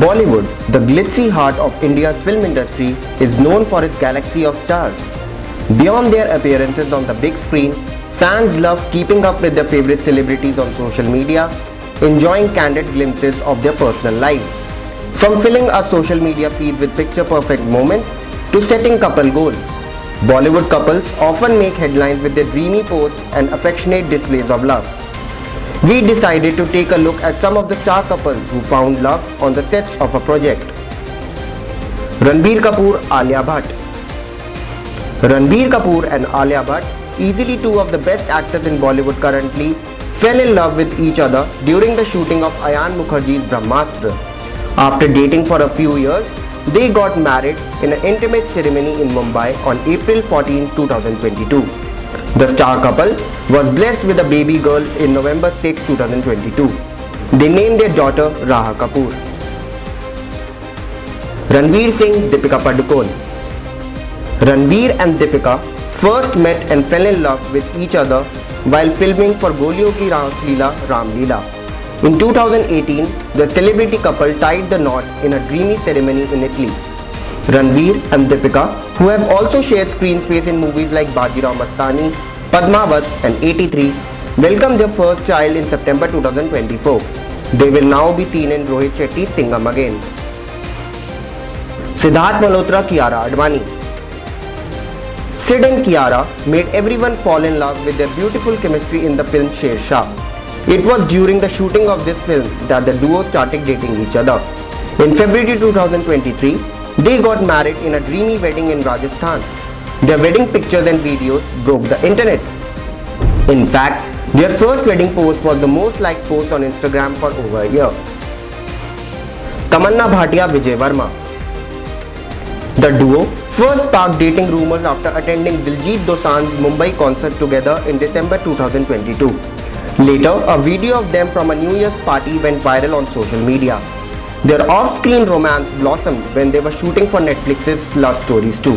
Bollywood, the glitzy heart of India's film industry, is known for its galaxy of stars. Beyond their appearances on the big screen, fans love keeping up with their favorite celebrities on social media, enjoying candid glimpses of their personal lives. From filling our social media feed with picture-perfect moments to setting couple goals, Bollywood couples often make headlines with their dreamy posts and affectionate displays of love. We decided to take a look at some of the star couples who found love on the sets of a project. Ranbir Kapoor, Alia Bhatt. Ranbir Kapoor and Alia Bhatt, easily two of the best actors in Bollywood currently, fell in love with each other during the shooting of Ayan Mukherjee's Brahmastra. After dating for a few years, they got married in an intimate ceremony in Mumbai on April 14, 2022. The star couple was blessed with a baby girl in November 6, 2022. They named their daughter Raha Kapoor. Ranveer Singh, Deepika Padukone. Ranveer and Deepika first met and fell in love with each other while filming for Goliyon Ki Raas Leela Ram Leela. In 2018, the celebrity couple tied the knot in a dreamy ceremony in Italy. Ranveer and Deepika, who have also shared screen space in movies like Bajirao Mastani, Padmavat and 83, welcomed their first child in September 2024. They will now be seen in Rohit Shetty's Singham again. Siddharth Malhotra, Kiara Advani. Sid and Kiara made everyone fall in love with their beautiful chemistry in the film Sher Shah. It was during the shooting of this film that the duo started dating each other. In February 2023, they got married in a dreamy wedding in Rajasthan. Their wedding pictures and videos broke the internet. In fact, their first wedding post was the most liked post on Instagram for over a year. Tamanna Bhatia, Vijay Varma. The duo first sparked dating rumors after attending Diljit Dosanjh's Mumbai concert together in December 2022. Later, a video of them from a New Year's party went viral on social media. Their off-screen romance blossomed when they were shooting for Netflix's Love Stories 2.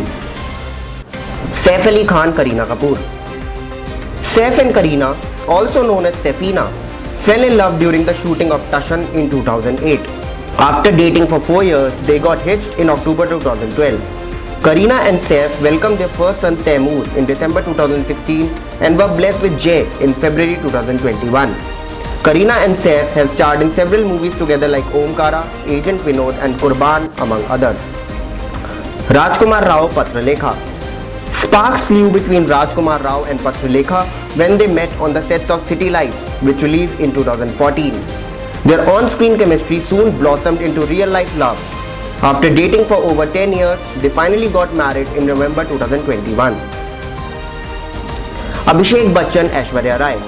Saif Ali Khan, Kareena Kapoor. Saif and Kareena, also known as Saifina, fell in love during the shooting of Tashan in 2008. After dating for 4 years, they got hitched in October 2012. Kareena and Saif welcomed their first son Taimur in December 2016 and were blessed with Jay in February 2021. Kareena and Saif have starred in several movies together like Omkara, Agent Vinod and Qurban among others. Rajkumar Rao, Patralekha. Sparks flew between Rajkumar Rao and Patralekha when they met on the sets of City Lights, which released in 2014. Their on-screen chemistry soon blossomed into real-life love. After dating for over 10 years, they finally got married in November 2021. Abhishek Bachchan, Aishwarya Rai.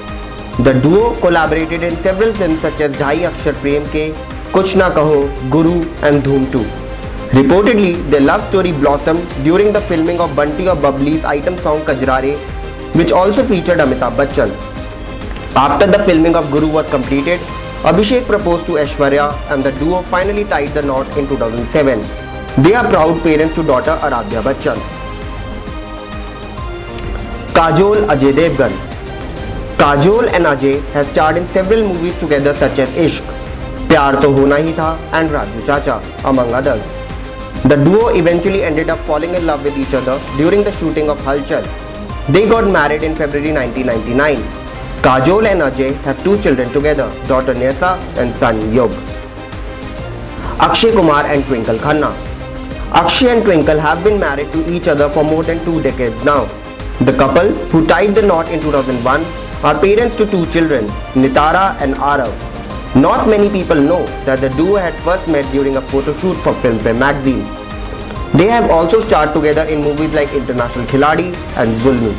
The duo collaborated in several films such as Dhai Akshar Prem Ke, Kuch Na Kaho, Guru and Dhoom 2. Reportedly, their love story blossomed during the filming of Bunty or Bubbly's item song Kajrare, which also featured Amitabh Bachchan. After the filming of Guru was completed, Abhishek proposed to Aishwarya and the duo finally tied the knot in 2007. They are proud parents to daughter Aradhya Bachchan. Kajol, Ajay Devgan. Kajol and Ajay have starred in several movies together such as Ishq, Pyar To Hona Hi Tha and Raju Chacha, among others. The duo eventually ended up falling in love with each other during the shooting of Halchal. They got married in February 1999. Kajol and Ajay have 2 children together, daughter Nyasa and son Yug. Akshay Kumar and Twinkle Khanna. Akshay and Twinkle have been married to each other for more than 2 decades now. The couple, who tied the knot in 2001, are parents to 2 children, Nitara and Arav. Not many people know that the duo had first met during a photo shoot for Filmfare magazine. They have also starred together in movies like International Khiladi and Zulmi.